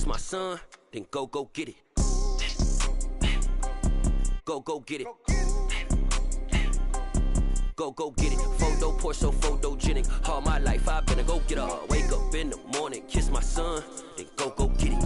my son, then go get it. Go get it. Go get it. Photo poor, so photogenic. All my life I've been a go getter. Wake up in the morning, kiss my son, then go get it.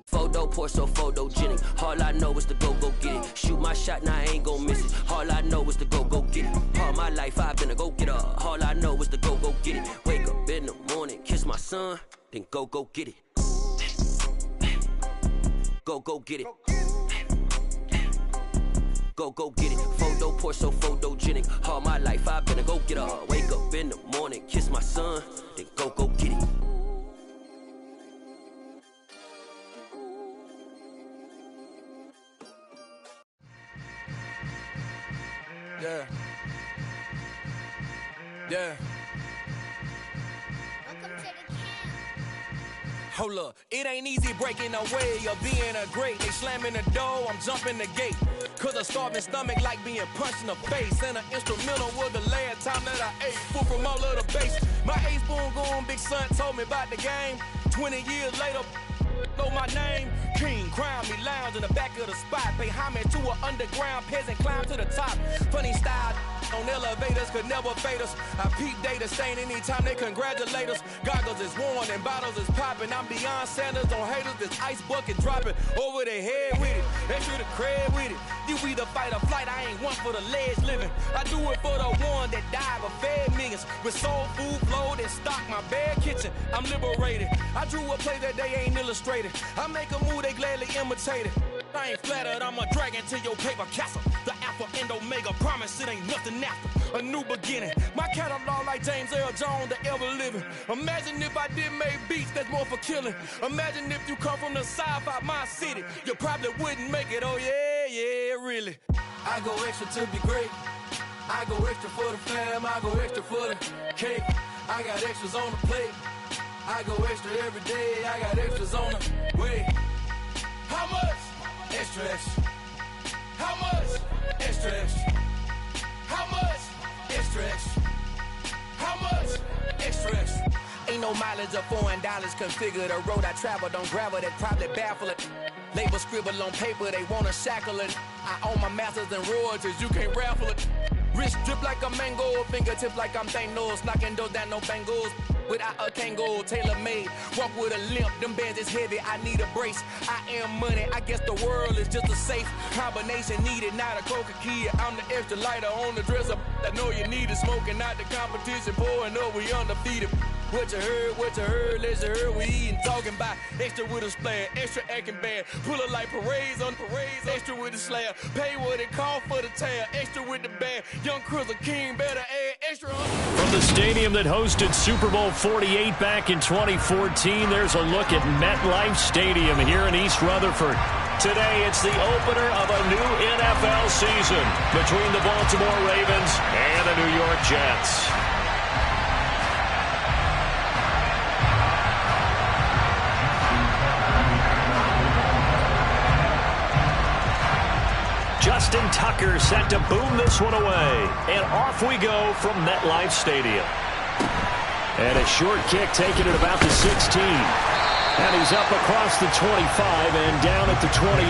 Photo poor, so photogenic. All I know is to go get it. Shoot my shot, now I ain't gon' miss it. All I know is to go get it. All my life I've been a go getter. All I know is to go get it. Wake up in the morning, kiss my son, then go get it. Go get it. Go get it. Photo poor, so photogenic. All my life I've been a go getter. Wake up in the morning, kiss my son, then go get it. Yeah. Yeah. Welcome to the camp. Hold up, it ain't easy breaking away or being a great. They slamming the door, I'm jumping the gate. Cause a starving stomach like being punched in the face. And an instrumental was the last time that I ate. Food from all of the base. My ace boom goon, big son told me about the game. 20 years later, know my name. King, crown me, lounge in the back of the spot. Pay homage to an underground peasant, climb to the top. Funny style on elevators could never fade us. I peep data stain anytime they congratulate us. Goggles is worn and bottles is popping. I'm beyond Sanders on haters, this ice bucket dropping over their head with it. Extra the cred with it. You either fight or flight, I ain't one for the ledge living. I do it for the one that died but fed millions. With soul food flowed and stocked my bare kitchen. I'm liberated. I drew a play that they ain't illustrated. I make a move, they gladly imitate it. I ain't flattered, I'm a dragon to your paper castle. The Alpha and Omega, promise it ain't nothing after. A new beginning. My catalog like James Earl Jones, the ever living. Imagine if I did make beats that's more for killing. Imagine if you come from the south out my city. You probably wouldn't make it, oh yeah, really. I go extra to be great. I go extra for the fam, I go extra for the cake. I got extras on the plate. I go extra every day, I got extras on the way. How much? Extra, extra. How much? Extra, extra. How much? Extra, extra. How much? Extra, extra. Ain't no mileage of $4 configure the road I travel. Don't gravel, that probably baffle it. Label scribble on paper, they wanna shackle it. I own my masters and royalties, you can't raffle it. Wrist drip like a mango, fingertip like I'm Thanos. Knocking those down, no bangles. Without a Kango, tailor-made. Walk with a limp, them bands is heavy, I need a brace. I am money, I guess the world is just a safe combination needed, not a coca key. I'm the extra lighter on the dresser. I know you need it, smoking out the competition, pouring up, we undefeated. What you heard, let's hear we eating, talking about extra with a splash, extra acting bad, pull it like parades on parades, extra with the slab, pay what it cost for the tab, extra with the band, young Crizzle King better add extra. From the stadium that hosted Super Bowl 48 back in 2014, there's a look at MetLife Stadium here in East Rutherford. Today, it's the opener of a new NFL season between the Baltimore Ravens and the New York Jets. Justin Tucker set to boom this one away. And off we go from MetLife Stadium. And a short kick taken at about the 16. And he's up across the 25 and down at the 28.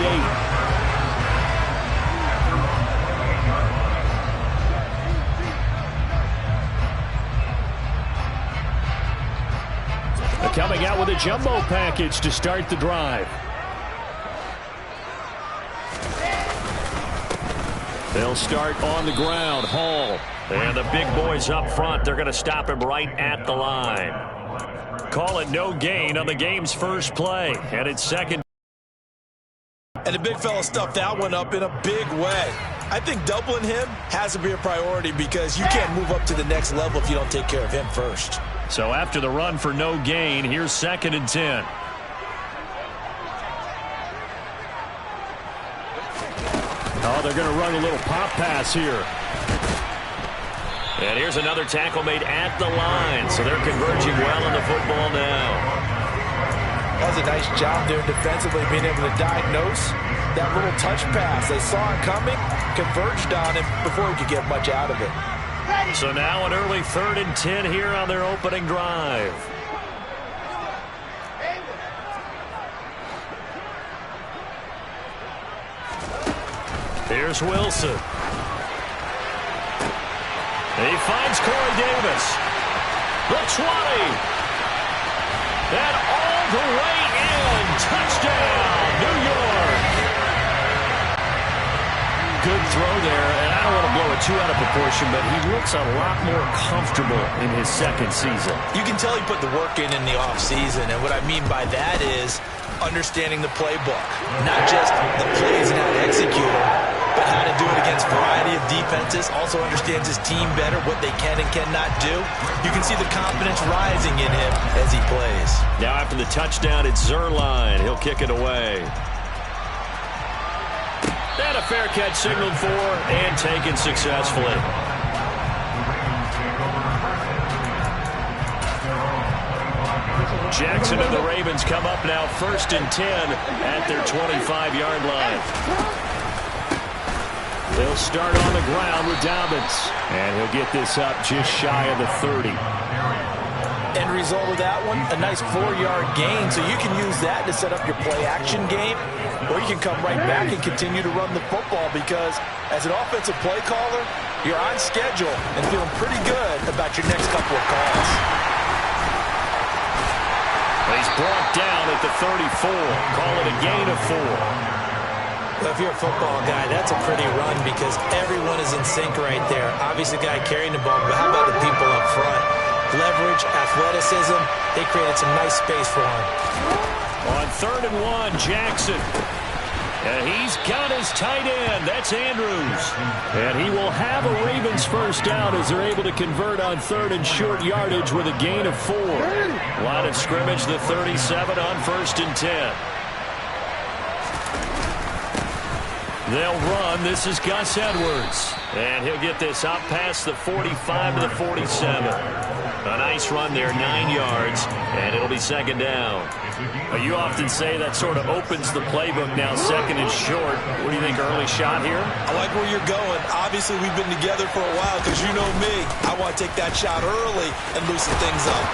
Coming out with a jumbo package to start the drive. They'll start on the ground. Hall. And the big boys up front. They're going to stop him right at the line. Call it no gain on the game's first play. And it's second. And the big fella stuffed that one up in a big way. I think doubling him has to be a priority because you can't move up to the next level if you don't take care of him first. So after the run for no gain, here's 2nd and 10. Oh, they're going to run a little pop pass here. And here's another tackle made at the line, so they're converging well on the football now. That was a nice job there defensively, being able to diagnose that little touch pass. They saw it coming, converged on him before he could get much out of it. So now an early 3rd and 10 here on their opening drive. Here's Wilson. He finds Corey Davis. The 20. And all the way in. Touchdown, New York. Good throw there, and I don't want to blow it too out of proportion, but he looks a lot more comfortable in his second season. You can tell he put the work in the offseason, and what I mean by that is understanding the playbook. Not just the plays and how to execute them, but how to do it against a variety of defenses. Also understands his team better, what they can and cannot do. You can see the confidence rising in him as he plays. Now after the touchdown, it's Zuerlein. He'll kick it away. And a fair catch signaled for and taken successfully. Jackson and the Ravens come up now 1st and 10 at their 25-yard line. They'll start on the ground with Dobbins. And he'll get this up just shy of the 30. End result of that one, a nice 4-yard gain. So you can use that to set up your play-action game, or you can come right back and continue to run the football because as an offensive play caller, you're on schedule and feeling pretty good about your next couple of calls. He's brought down at the 34. Call it a gain of 4. Well, if you're a football guy, that's a pretty run because everyone is in sync right there. Obviously, the guy carrying the ball, but how about the people up front? Leverage, athleticism, they created some nice space for him. On 3rd and 1, Jackson. And he's got his tight end. That's Andrews. And he will have a Ravens first down as they're able to convert on 3rd and short yardage with a gain of 4. Line of scrimmage, the 37 on 1st and 10. They'll run. This is Gus Edwards. And he'll get this out past the 45 to the 47. A nice run there, 9 yards, and it'll be 2nd down. You often say that sort of opens the playbook now, 2nd and short. What do you think, early shot here? I like where you're going. Obviously, we've been together for a while because you know me. I want to take that shot early and loosen things up.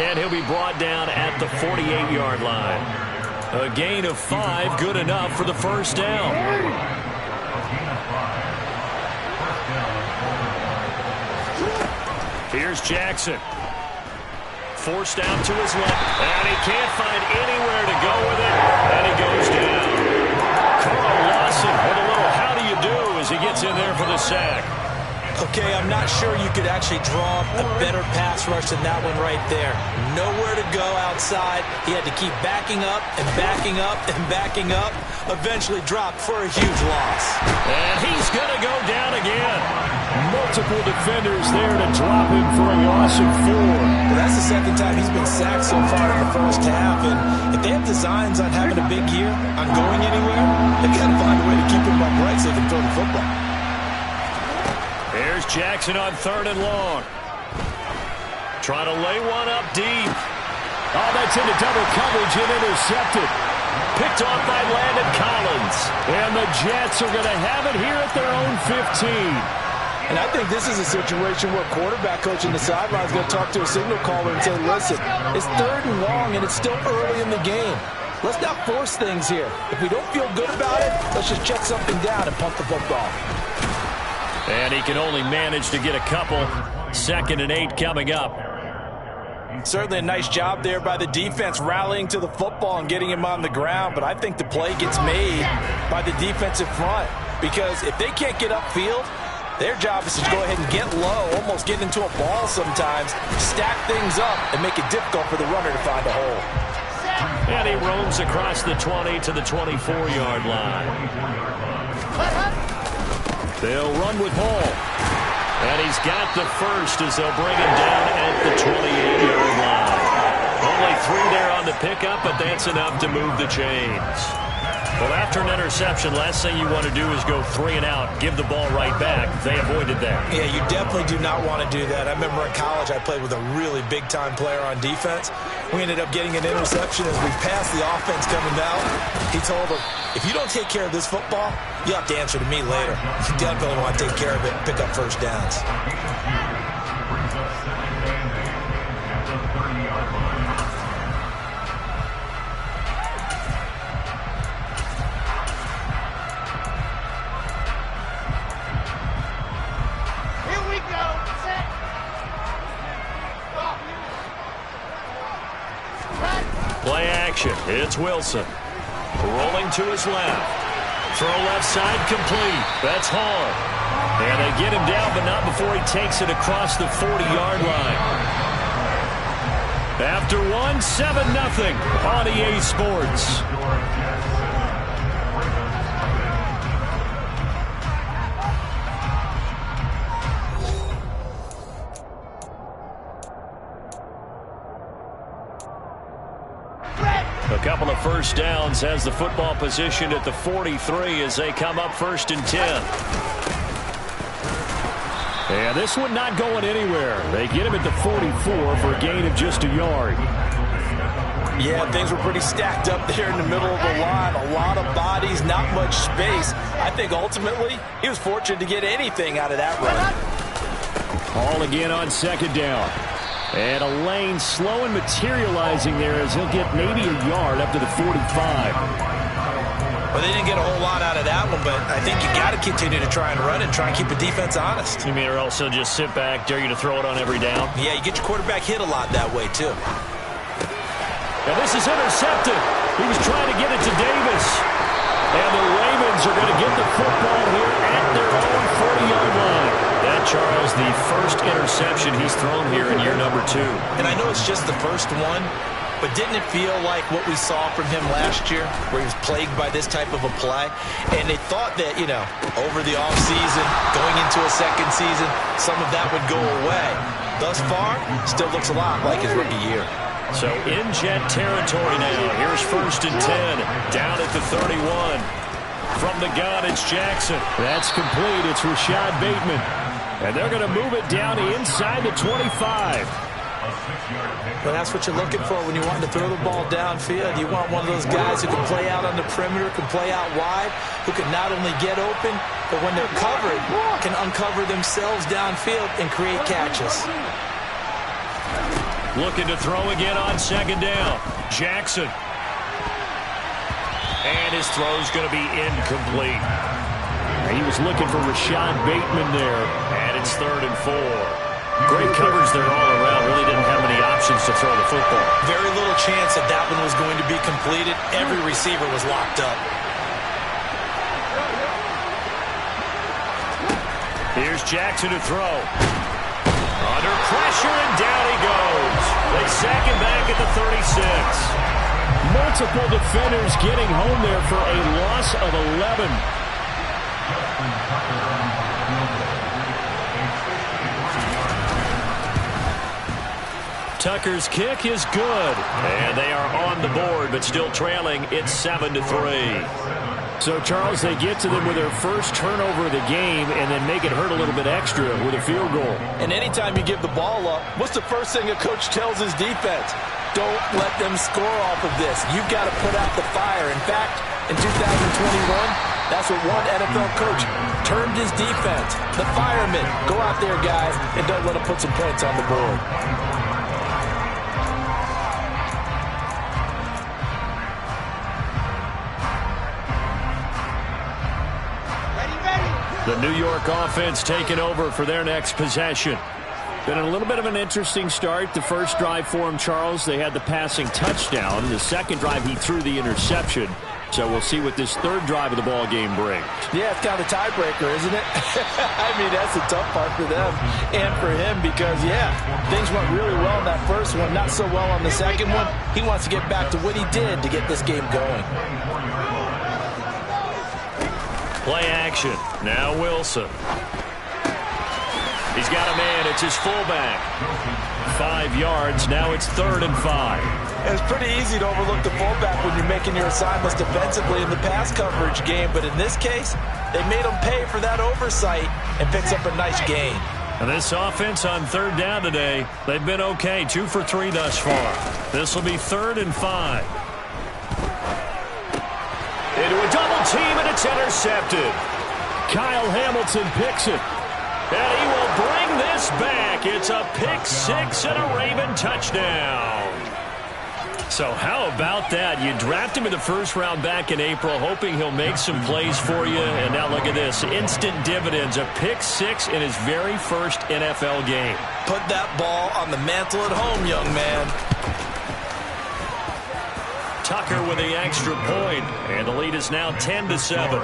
And he'll be brought down at the 48-yard line. A gain of 5, good enough for the first down. Here's Jackson. Forced out to his left, and he can't find anywhere to go with it, and he goes down. Carl Lawson with a little how do you do as he gets in there for the sack. Okay, I'm not sure you could actually draw a better pass rush than that one right there. Nowhere to go outside. He had to keep backing up and backing up and backing up. Eventually dropped for a huge loss. And he's going to go down again. Multiple defenders there to drop him for a loss of 4. Well, that's the 2nd time he's been sacked so far in the first half. And if they have designs on having a big year, on going anywhere, they've got to find a way to keep him upright so they can throw the football. Here's Jackson on 3rd and long. Trying to lay one up deep. Oh, that's into double coverage and intercepted. Picked off by Landon Collins. And the Jets are going to have it here at their own 15. And I think this is a situation where quarterback coach in the sideline is going to talk to a signal caller and say, listen, it's 3rd and long and it's still early in the game. Let's not force things here. If we don't feel good about it, let's just check something down and punt the football. And he can only manage to get a couple. 2nd and 8 coming up. Certainly a nice job there by the defense rallying to the football and getting him on the ground, but I think the play gets made by the defensive front because if they can't get upfield, their job is to go ahead and get low, almost get into a ball sometimes, stack things up, and make it difficult for the runner to find a hole. And he roams across the 20 to the 24-yard line. They'll run with Hall. And he's got the first as they'll bring him down at the 28-yard line. Only 3 there on the pickup, but that's enough to move the chains. Well, after an interception, last thing you want to do is go 3 and out, give the ball right back. They avoided that. Yeah, you definitely do not want to do that. I remember in college I played with a really big-time player on defense. We ended up getting an interception as we passed the offense coming out. He told him, if you don't take care of this football, you have to answer to me later. You definitely want to take care of it and pick up first downs. Play action. It's Wilson. Rolling to his left. Throw left side complete. That's Hall. And they get him down, but not before he takes it across the 40-yard line. After 1, 7-0 on EA Sports. A couple of first downs has the football positioned at the 43 as they come up 1st and 10. And this one not going anywhere. They get him at the 44 for a gain of just a yard. Yeah, things were pretty stacked up there in the middle of the line. A lot of bodies, not much space. I think ultimately he was fortunate to get anything out of that run. Hall again on 2nd down. And a lane slow and materializing there as he'll get maybe a yard up to the 45. Well, they didn't get a whole lot out of that one, but I think you got to continue to try and run and try and keep the defense honest. You mean or also just sit back, dare you to throw it on every down? Yeah, you get your quarterback hit a lot that way, too. And this is intercepted. He was trying to get it to Davis. And the Ravens are going to get the football here at their own 40-yard line. That, Charles, the first interception he's thrown here in year number 2. And I know it's just the first one, but didn't it feel like what we saw from him last year, where he was plagued by this type of a play? And they thought that, you know, over the offseason, going into a second season, some of that would go away. Thus far, still looks a lot like his rookie year. So in jet territory now. Here's 1st and 10. Down at the 31. From the gun, it's Jackson. That's complete. It's Rashad Bateman. And they're going to move it down inside the 25. Well, that's what you're looking for when you want to throw the ball downfield. You want one of those guys who can play out on the perimeter, can play out wide, who can not only get open, but when they're covered, can uncover themselves downfield and create catches. Looking to throw again on 2nd down. Jackson. And his throw's going to be incomplete. He was looking for Rashad Bateman there. And it's 3rd and 4. Great coverage there all around. Really didn't have many options to throw the football. Very little chance that that one was going to be completed. Every receiver was locked up. Here's Jackson to throw. Under pressure, and down he goes. They sack him back at the 36. Multiple defenders getting home there for a loss of 11. Tucker's kick is good. And they are on the board, but still trailing. It's 7-3. So, Charles, they get to them with their first turnover of the game and then make it hurt a little bit extra with a field goal. And anytime you give the ball up, what's the first thing a coach tells his defense? Don't let them score off of this. You've got to put out the fire. In fact, in 2021, that's what one NFL coach termed his defense. The firemen. Go out there, guys, and don't let them put some points on the board. The New York offense taking over for their next possession. Been a little bit of an interesting start. The first drive for him, Charles, they had the passing touchdown. The second drive, he threw the interception. So we'll see what this third drive of the ball game brings. Yeah, it's kind of a tiebreaker, isn't it? I mean, that's the tough part for them and for him because, yeah, things went really well in that first one, not so well on the second one. He wants to get back to what he did to get this game going. Play action. Now Wilson. He's got a man. It's his fullback. 5 yards. Now it's 3rd and 5. And it's pretty easy to overlook the fullback when you're making your assignments defensively in the pass coverage game. But in this case, they made him pay for that oversight and picks up a nice gain. And this offense on third down today, they've been okay. 2 for 3 thus far. This will be 3rd and 5. Into a double team, and it's intercepted. Kyle Hamilton picks it. And he will bring this back. It's a pick 6 and a Raven touchdown. So how about that? You draft him in the first round back in April, hoping he'll make some plays for you. And now look at this. Instant dividends. A pick 6 in his very first NFL game. Put that ball on the mantle at home, young man. Tucker with the extra point. And the lead is now 10-7.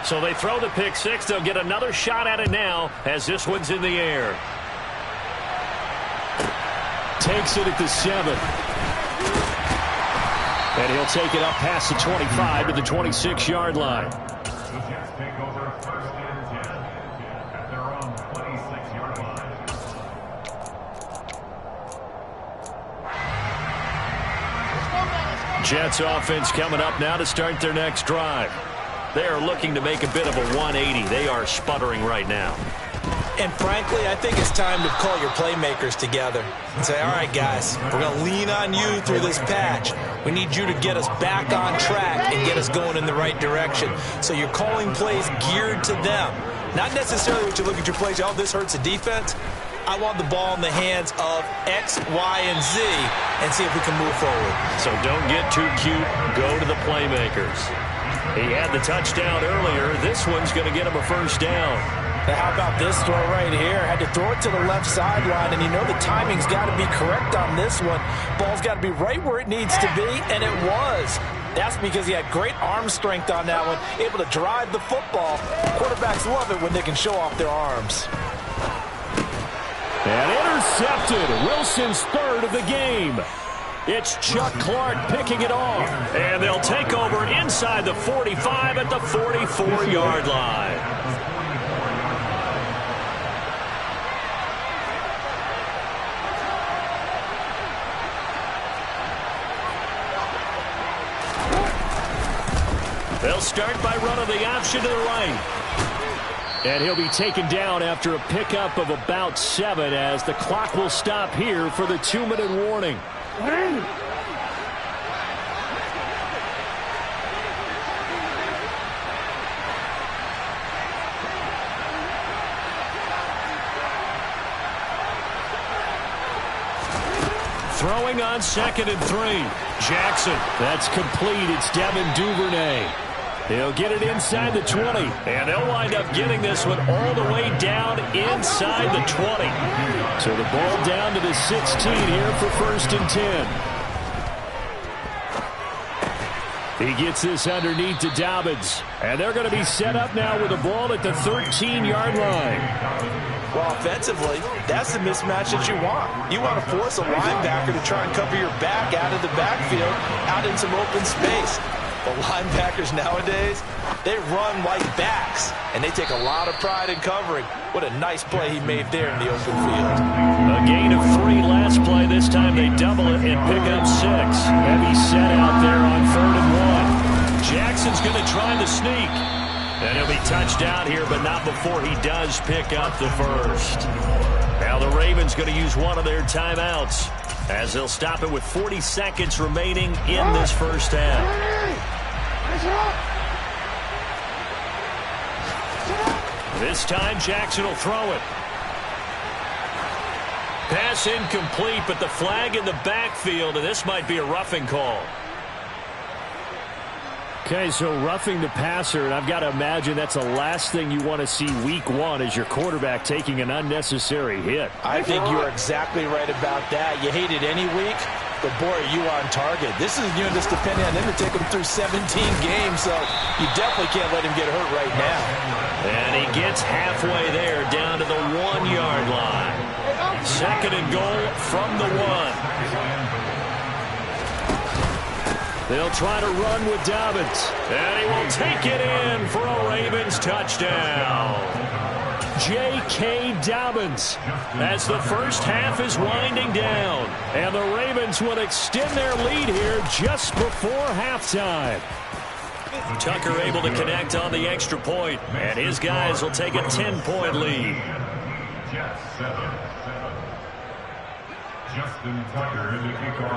So they throw the pick 6. They'll get another shot at it now as this one's in the air. Takes it at the 7. And he'll take it up past the 25 to the 26-yard line. Jets offense coming up now to start their next drive. They are looking to make a bit of a 180. They are sputtering right now. And frankly, I think it's time to call your playmakers together and say, all right, guys, we're going to lean on you through this patch. We need you to get us back on track and get us going in the right direction. So you're calling plays geared to them. Not necessarily what you look at your plays, oh, this hurts the defense. I want the ball in the hands of X, Y, and Z and see if we can move forward. So don't get too cute. Go to the playmakers. He had the touchdown earlier. This one's going to get him a first down. Now how about this throw right here? Had to throw it to the left sideline, and you know the timing's got to be correct on this one. Ball's got to be right where it needs to be, and it was. That's because he had great arm strength on that one, able to drive the football. Quarterbacks love it when they can show off their arms. And intercepted. Wilson's 3rd of the game. It's Chuck Clark picking it off. And they'll take over inside the 45 at the 44-yard line. They'll start by running the option to the right. And he'll be taken down after a pickup of about 7 as the clock will stop here for the 2-minute warning. Throwing on 2nd and 3. Jackson. That's complete. It's Devin Duvernay. He'll get it inside the 20. And they'll wind up getting this one all the way down inside the 20. So the ball down to the 16 here for 1st and 10. He gets this underneath to Dobbins. And they're going to be set up now with the ball at the 13-yard line. Well, offensively, that's the mismatch that you want. You want to force a linebacker to try and cover your back out of the backfield, out in some open space. The linebackers nowadays, they run like backs, and they take a lot of pride in covering. What a nice play he made there in the open field. A gain of 3 last play. This time they double it and pick up 6. Heavy set out there on 3rd and 1. Jackson's going to try the sneak. And he'll be touched out here, but not before he does pick up the first. Now the Ravens going to use one of their timeouts as they'll stop it with 40 seconds remaining in this first half. This time Jackson will throw it. Pass incomplete, but the flag in the backfield, and this might be a roughing call. Okay, so roughing the passer, and I've got to imagine that's the last thing you want to see week 1 is your quarterback taking an unnecessary hit. I think you're exactly right about that. You hate it any week, But, boy, are you on target. This is a unit that's depending on them to take him through 17 games, so you definitely can't let him get hurt right now. And he gets halfway there, down to the 1-yard line. 2nd and goal from the 1. They'll try to run with Dobbins. And he will take it in for a Ravens touchdown. J.K. Dobbins as the first half is winding down. And the Ravens will extend their lead here just before halftime. Tucker able to connect on the extra point, and his guys will take a 10-point lead.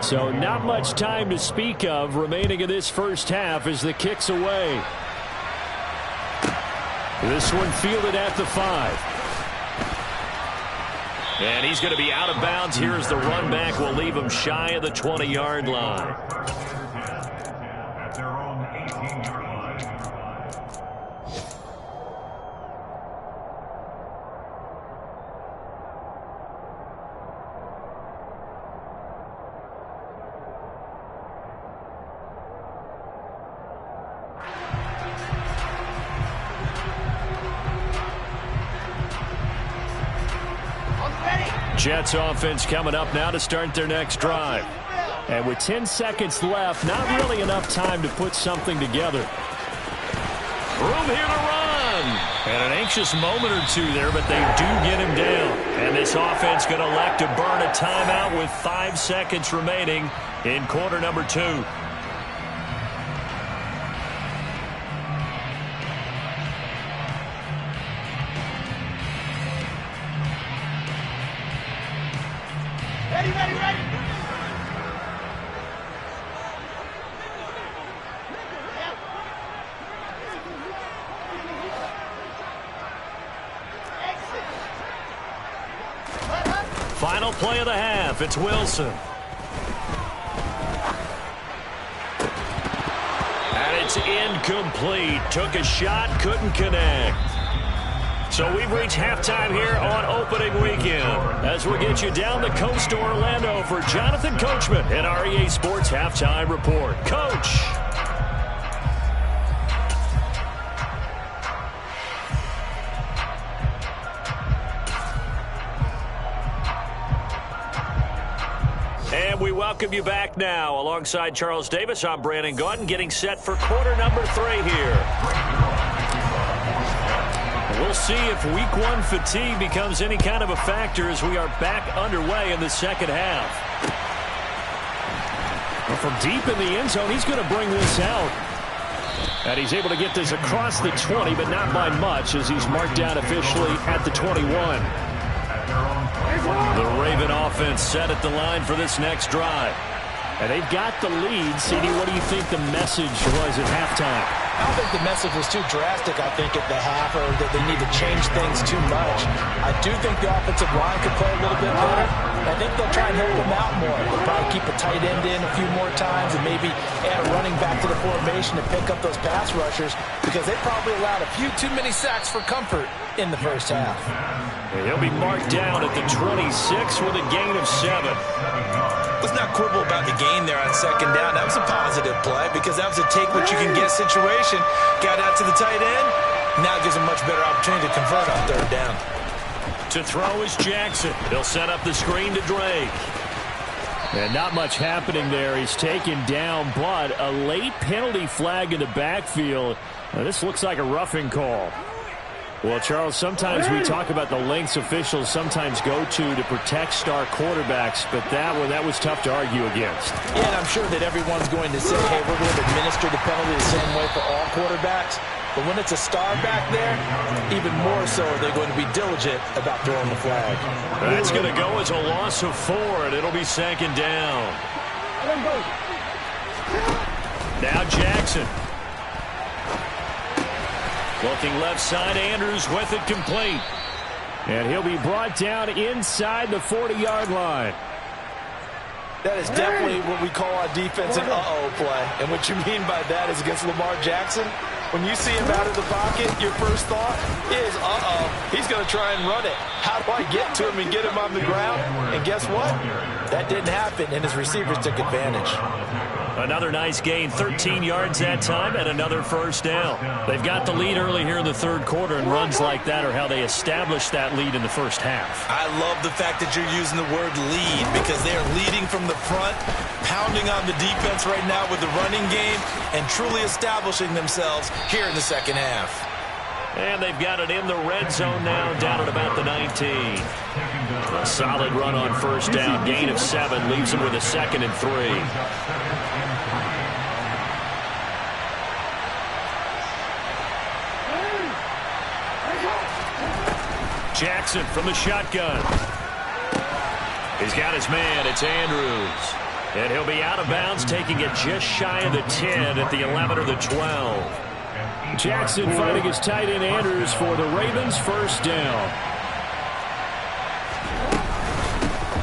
So not much time to speak of remaining in this first half as the kick's away. This one fielded at the 5. And he's going to be out of bounds here as the run back will leave him shy of the 20-yard line. Jets offense coming up now to start their next drive. And with 10 seconds left, not really enough time to put something together. Room here to run. And an anxious moment or two there, but they do get him down. And this offense going to elect to burn a timeout with 5 seconds remaining in quarter number 2. Final play of the half. It's Wilson. And it's incomplete. Took a shot, couldn't connect. So we've reached halftime here on opening weekend. As we get you down the coast to Orlando for Jonathan Coachman at our EA Sports Halftime Report. Coach. And we welcome you back now. Alongside Charles Davis, I'm Brandon Gaudin, getting set for quarter number 3 here. We'll see if week 1 fatigue becomes any kind of a factor as we are back underway in the second half. Well, from deep in the end zone, he's going to bring this out. And he's able to get this across the 20, but not by much as he's marked down officially at the 21. The Raven offense set at the line for this next drive. And they've got the lead. CD, what do you think the message was at halftime? I don't think the message was too drastic, I think, at the half, or that they need to change things too much. I do think the offensive line could play a little bit better. I think they'll try and help them out more. They'll probably keep a tight end in a few more times and maybe add a running back to the formation to pick up those pass rushers because they probably allowed a few too many sacks for comfort in the first half. And he'll be marked down at the 26 with a gain of 7. Let's not quibble about the gain there on second down. That was a positive play because that was a take-what-you-can-get situation. Got out to the tight end. Now it gives him a much better opportunity to convert on third down. To throw is Jackson. He'll set up the screen to Drake. And not much happening there. He's taken down, but a late penalty flag in the backfield. Now, this looks like a roughing call. Well, Charles, sometimes we talk about the lengths officials sometimes go to protect star quarterbacks, but that was tough to argue against. Yeah, and I'm sure that everyone's going to say, hey, we're going to administer the penalty the same way for all quarterbacks. But when it's a star back there, even more so they're going to be diligent about throwing the flag. That's going to go as a loss of 4, and it'll be second down. Now Jackson. Looking left side, Andrews with it complete. And he'll be brought down inside the 40-yard line. That is definitely what we call our defense an uh-oh play. And what you mean by that is against Lamar Jackson, when you see him out of the pocket, your first thought is, uh-oh, he's going to try and run it. How do I get to him and get him on the ground? And guess what? That didn't happen, and his receivers took advantage. Another nice gain, 13 yards that time, and another first down. They've got the lead early here in the third quarter, and runs like that are how they establish that lead in the first half. I love the fact that you're using the word lead because they are leading from the front, pounding on the defense right now with the running game, and truly establishing themselves here in the second half. And they've got it in the red zone now, down at about the 19. A solid run on first down, gain of 7, leaves them with a 2nd and 3. Jackson from the shotgun. He's got his man. It's Andrews. And he'll be out of bounds, taking it just shy of the 10 at the 11 or the 12. Jackson fighting his tight end Andrews for the Ravens first down.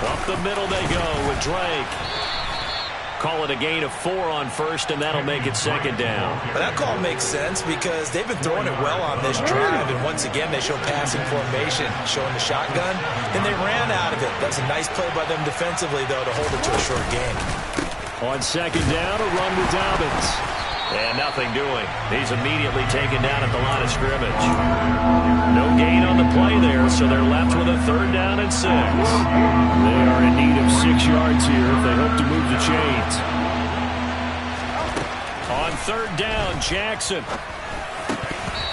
Up the middle they go with Drake. Call it a gain of 4 on first, and that'll make it 2nd down. But that call makes sense because they've been throwing it well on this drive, and once again they show passing formation, showing the shotgun, and they ran out of it. That's a nice play by them defensively, though, to hold it to a short game. On 2nd down, a run with Dobbins. And nothing doing. He's immediately taken down at the line of scrimmage. No gain on the play there, so they're left with a 3rd down and 6. They are in need of 6 yards here if they hope to move the chains. On 3rd down, Jackson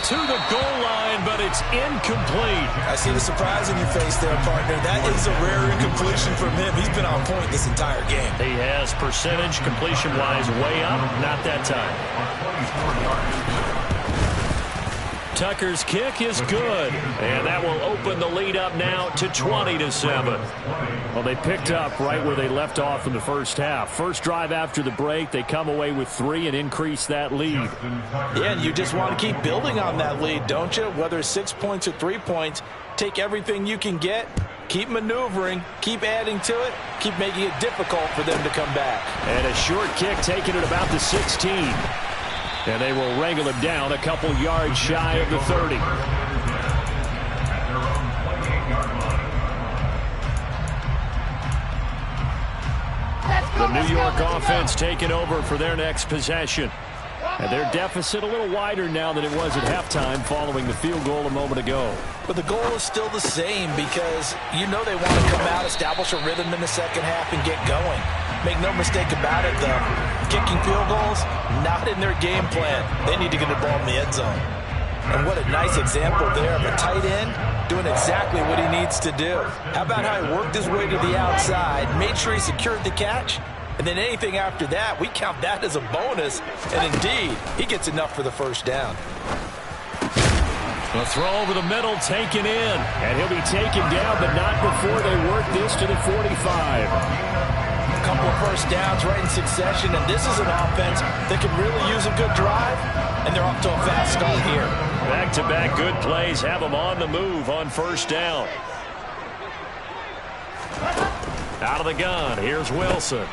to the goal line, but it's incomplete. I see the surprise in your face there, partner. That is a rare incompletion from him. He's been on point this entire game. He has percentage completion-wise way up, not that time. Tucker's kick is good, and that will open the lead up now to 20-7. Well, they picked up right where they left off in the first half. First drive after the break, they come away with 3 and increase that lead. Yeah, and you just want to keep building on that lead, don't you? Whether it's 6 points or 3 points, take everything you can get, keep maneuvering, keep adding to it, keep making it difficult for them to come back. And a short kick taken at about the 16. And they will wrangle him down a couple yards shy of the 30. The New York offense taking over for their next possession. And their deficit a little wider now than it was at halftime following the field goal a moment ago. But the goal is still the same because you know they want to come out, establish a rhythm in the second half, and get going. Make no mistake about it, though. Kicking field goals, not in their game plan. They need to get the ball in the end zone. And what a nice example there of a tight end doing exactly what he needs to do. How about how he worked his way to the outside, made sure he secured the catch, and then anything after that, we count that as a bonus. And indeed, he gets enough for the first down. A throw over the middle, taken in. And he'll be taken down, but not before they work this to the 45. A couple of first downs right in succession, and this is an offense that can really use a good drive, and they're off to a fast start here. Back-to-back good plays have them on the move on first down. Out of the gun, here's Wilson.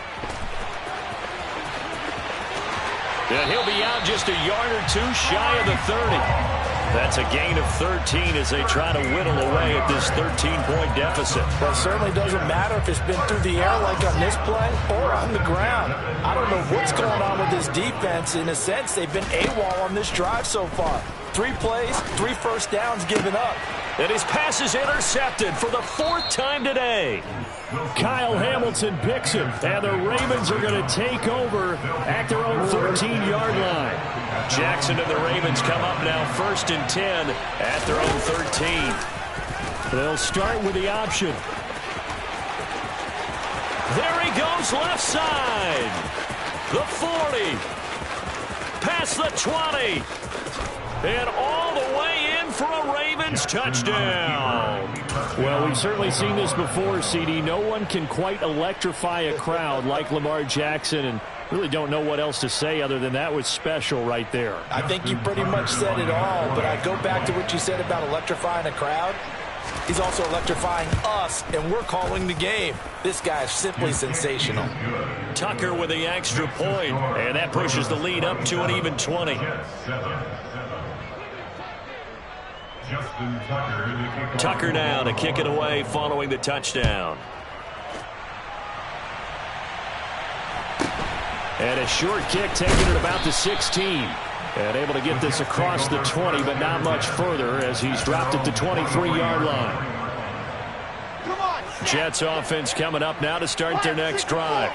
And he'll be out just a yard or 2 shy of the 30. That's a gain of 13 as they try to whittle away at this 13-point deficit. Well, it certainly doesn't matter if it's been through the air like on this play or on the ground. I don't know what's going on with this defense. In a sense, they've been AWOL on this drive so far. 3 plays, 3 first downs given up. And his pass is intercepted for the 4th time today. Kyle Hamilton picks him, and the Ravens are going to take over at their own 13-yard line. Jackson and the Ravens come up now 1st and 10 at their own 13. They'll start with the option. There he goes left side. The 40. Past the 20. And all the way in for a Ravens touchdown. Well, we've certainly seen this before, CD. No one can quite electrify a crowd like Lamar Jackson, and really don't know what else to say other than that was special right there. I think you pretty much said it all, but I go back to what you said about electrifying a crowd. He's also electrifying us, and we're calling the game. This guy is simply sensational. Tucker with the extra point, and that pushes the lead up to an even 20. Tucker now to kick it away following the touchdown. And a short kick taken at about the 16. And able to get this across the 20, but not much further as he's dropped at the 23-yard line. Jets offense coming up now to start their next drive.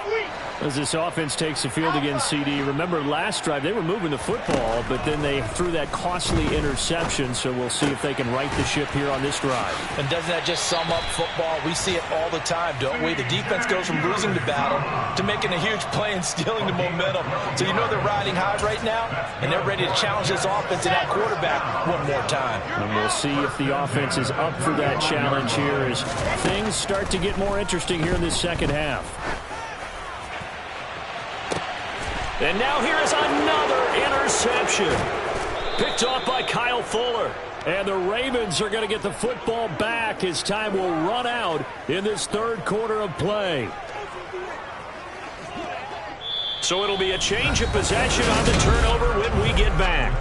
As this offense takes the field against CD, remember last drive they were moving the football, but then they threw that costly interception, so we'll see if they can right the ship here on this drive. And doesn't that just sum up football? We see it all the time, don't we? The defense goes from losing the battle to making a huge play and stealing the momentum. So you know they're riding high right now, and they're ready to challenge this offense and that quarterback one more time. And we'll see if the offense is up for that challenge here as things start to get more interesting here in this second half. And now here is another interception. Picked off by Kyle Fuller. And the Ravens are going to get the football back as time will run out in this third quarter of play. So it'll be a change of possession on the turnover when we get back.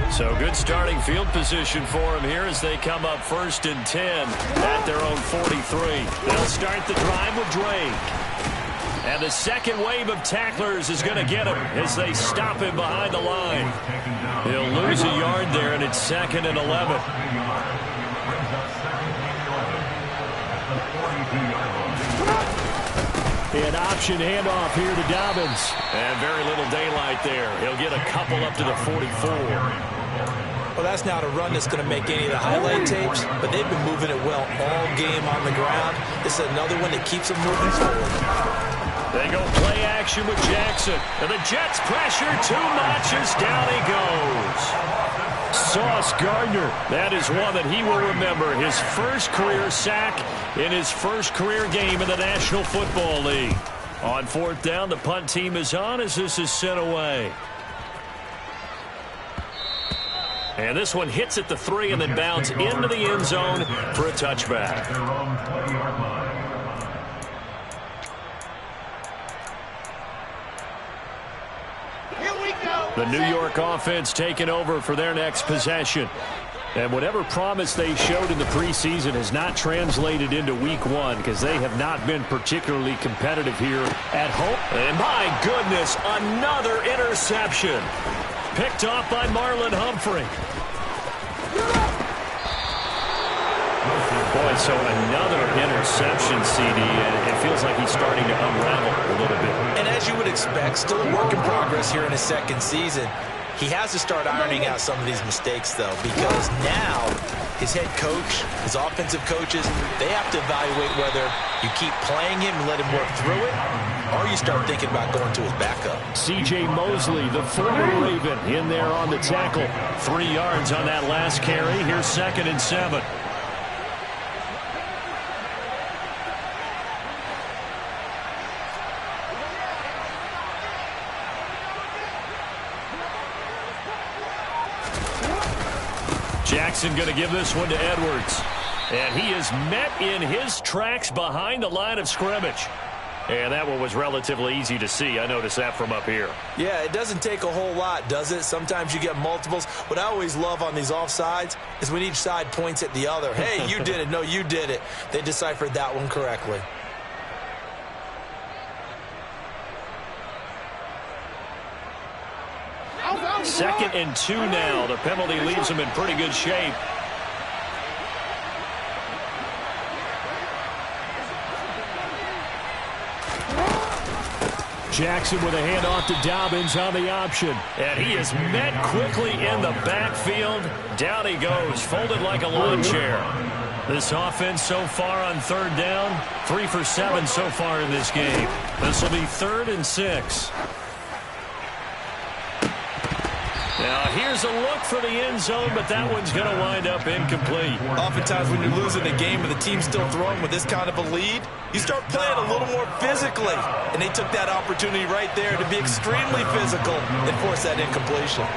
So good starting field position for them here as they come up 1st and 10 at their own 43. They'll start the drive with Drake. And the second wave of tacklers is going to get him as they stop him behind the line. He'll lose a yard there, and it's 2nd and 11. An option handoff here to Dobbins. And very little daylight there. He'll get a couple up to the 44. Well, that's not a run that's going to make any of the highlight tapes, but they've been moving it well all game on the ground. This is another one that keeps them moving forward. They go play action with Jackson. And the Jets pressure too much as down he goes. Sauce Gardner. That is one that he will remember. His first career sack in his first career game in the National Football League. On 4th down, the punt team is on as this is sent away. And this one hits at the 3 and then bounds into the end zone for a touchback. The New York offense taking over for their next possession. And whatever promise they showed in the preseason has not translated into week 1 because they have not been particularly competitive here at home. And my goodness, another interception. Picked off by Marlon Humphrey. Boy, so another interception, CD, and it feels like he's starting to unravel a little bit. And as you would expect, still a work in progress here in his second season. He has to start ironing out some of these mistakes, though, because now his head coach, his offensive coaches, they have to evaluate whether you keep playing him and let him work through it, or you start thinking about going to his backup. C.J. Mosley, the former Raven, in there on the tackle. 3 yards on that last carry. Here's 2nd and 7. Jackson going to give this one to Edwards. And he is met in his tracks behind the line of scrimmage. And that one was relatively easy to see. I noticed that from up here. Yeah, it doesn't take a whole lot, does it? Sometimes you get multiples. What I always love on these offsides is when each side points at the other. Hey, you did it. No, you did it. They deciphered that one correctly. Second and 2 now. The penalty leaves them in pretty good shape. Jackson with a handoff to Dobbins on the option. And he is met quickly in the backfield. Down he goes, folded like a lawn chair. This offense so far on 3rd down, 3 for 7 so far in this game. This will be 3rd and 6. Now, here's a look for the end zone, but that one's going to wind up incomplete. Oftentimes when you're losing a game and the team's still throwing with this kind of a lead, you start playing a little more physically. And they took that opportunity right there to be extremely physical and force that incompletion.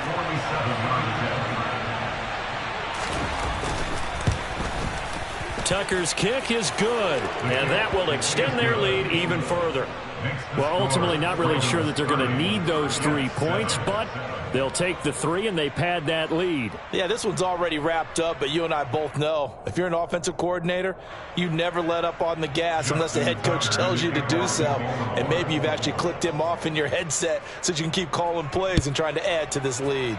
Tucker's kick is good, and that will extend their lead even further. Well, ultimately not really sure that they're going to need those 3 points, but they'll take the 3 and they pad that lead. Yeah, this one's already wrapped up, but you and I both know if you're an offensive coordinator, you never let up on the gas unless the head coach tells you to do so. And maybe you've actually clicked him off in your headset so you can keep calling plays and trying to add to this lead.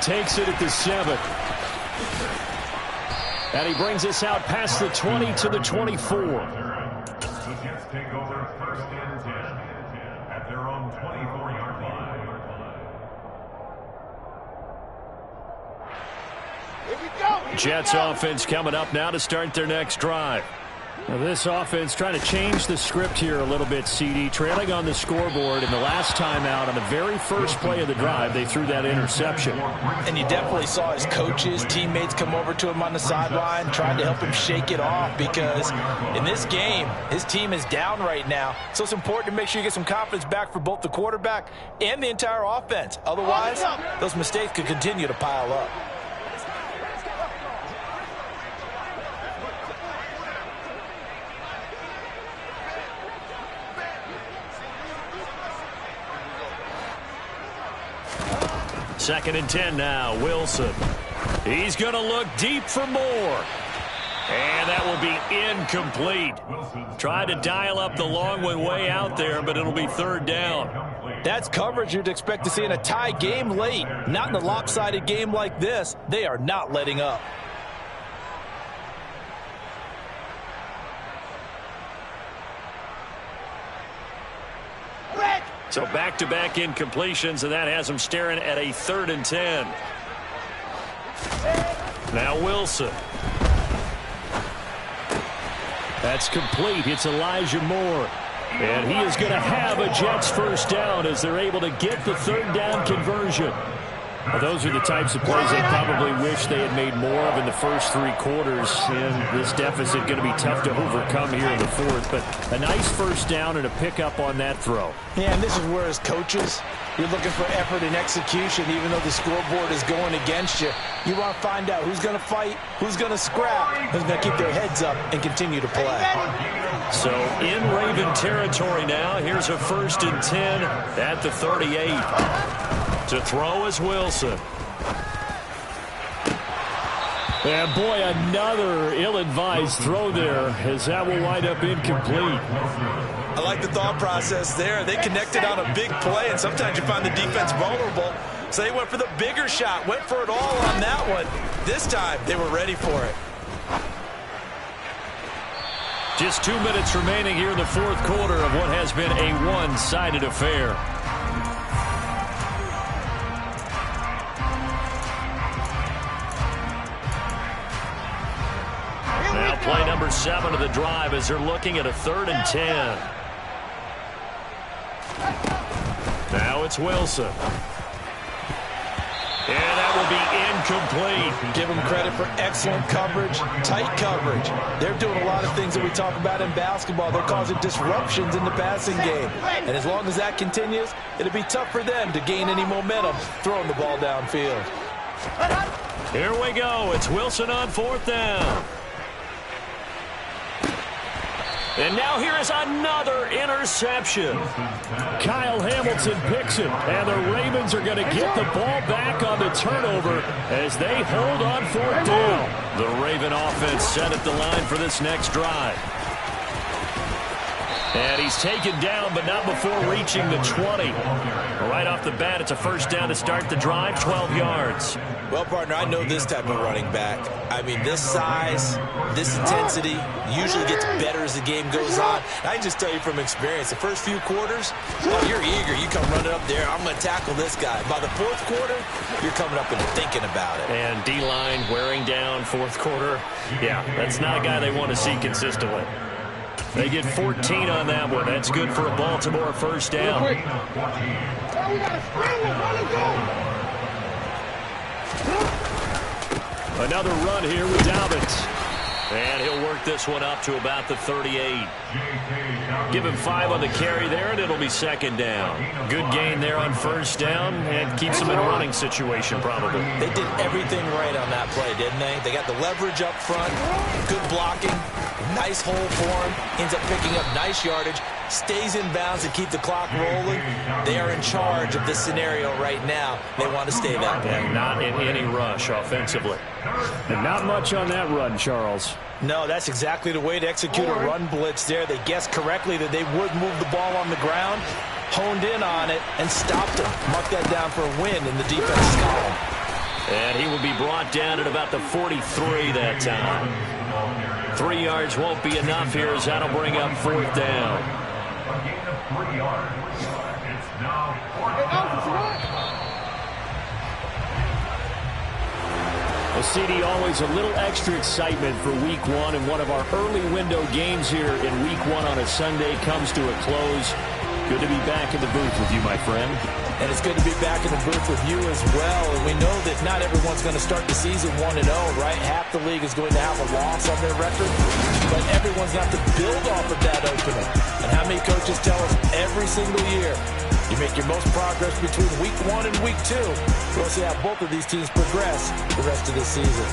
Takes it at the 7. And he brings us out past the 20 to the 24. The Jets take over 1st and 10 at their own 24-yard line. Here we go. Jets offense coming up now to start their next drive. Now this offense trying to change the script here a little bit, CD. Trailing on the scoreboard, and the last time out on the very first play of the drive, they threw that interception. And you definitely saw his coaches, teammates come over to him on the sideline, trying to help him shake it off because in this game, his team is down right now. So it's important to make sure you get some confidence back for both the quarterback and the entire offense. Otherwise, those mistakes could continue to pile up. Second and 10 now, Wilson. He's going to look deep for more. And that will be incomplete. Try to dial up the long one way out there, but it'll be 3rd down. That's coverage you'd expect to see in a tie game late. Not in a lopsided game like this. They are not letting up. So back-to-back incompletions, and that has them staring at a 3rd and 10. Now Wilson. That's complete. It's Elijah Moore. And he is going to have a Jets first down as they're able to get the 3rd down conversion. Well, those are the types of plays they probably wish they had made more of in the first 3 quarters. And this deficit going to be tough to overcome here in the 4th. But a nice first down and a pickup on that throw. Yeah, and this is where as coaches, you're looking for effort and execution, even though the scoreboard is going against you. You want to find out who's going to fight, who's going to scrap, who's going to keep their heads up and continue to play. So in Raven territory now, here's a 1st and 10 at the 38. To throw is Wilson. And boy, another ill-advised throw there as that will wind up incomplete. I like the thought process there. They connected on a big play, and sometimes you find the defense vulnerable. So they went for the bigger shot, went for it all on that one. This time, they were ready for it. Just 2 minutes remaining here in the 4th quarter of what has been a one-sided affair. Now play number 7 of the drive as they're looking at a 3rd and 10. Now it's Wilson. And that will be incomplete. Give them credit for excellent coverage, tight coverage. They're doing a lot of things that we talk about in basketball. They're causing disruptions in the passing game. And as long as that continues, it'll be tough for them to gain any momentum throwing the ball downfield. Here we go. It's Wilson on 4th down. And now here is another interception. Kyle Hamilton picks it, and the Ravens are going to get the ball back on the turnover as they hold on 4th down. The Raven offense set at the line for this next drive. And he's taken down, but not before reaching the 20. Right off the bat, it's a 1st down to start the drive, 12 yards. Well, partner, I know this type of running back. I mean, this size, this intensity usually gets better as the game goes on. I can just tell you from experience, the first few quarters, oh, you're eager. You come running up there, I'm going to tackle this guy. By the 4th quarter, you're coming up and thinking about it. And D-line wearing down 4th quarter. Yeah, that's not a guy they want to see consistently. They get 14 on that one. That's good for a Baltimore 1st down. Another run here with Dobbins. And he'll work this one up to about the 38. Give him 5 on the carry there, and it'll be 2nd down. Good gain there on 1st down, and keeps them in a running situation probably. They did everything right on that play, didn't they? They got the leverage up front, good blocking, Nice hole for him. Ends up picking up nice yardage. Stays in bounds and keep the clock rolling. They are in charge of this scenario right now. They want to stay that way. And not in any rush offensively. And not much on that run, Charles. No, that's exactly the way to execute a run blitz there. They guessed correctly that they would move the ball on the ground, honed in on it, and stopped him. Mark that down for a win in the defense's column. And he will be brought down at about the 43 that time. 3 yards won't be enough here as that'll bring up 4th down. A gain of 3 yards. It's now 4th down. Well, CD, always a little extra excitement for Week 1, and one of our early window games here in Week 1 on a Sunday comes to a close. Good to be back in the booth with you, my friend. And it's good to be back in the booth with you as well. And we know that not everyone's going to start the season 1-0, right? Half the league is going to have a loss on their record. But everyone's got to build off of that opener. And how many coaches tell us every single year, you make your most progress between Week 1 and Week 2. We'll see how both of these teams progress the rest of the season.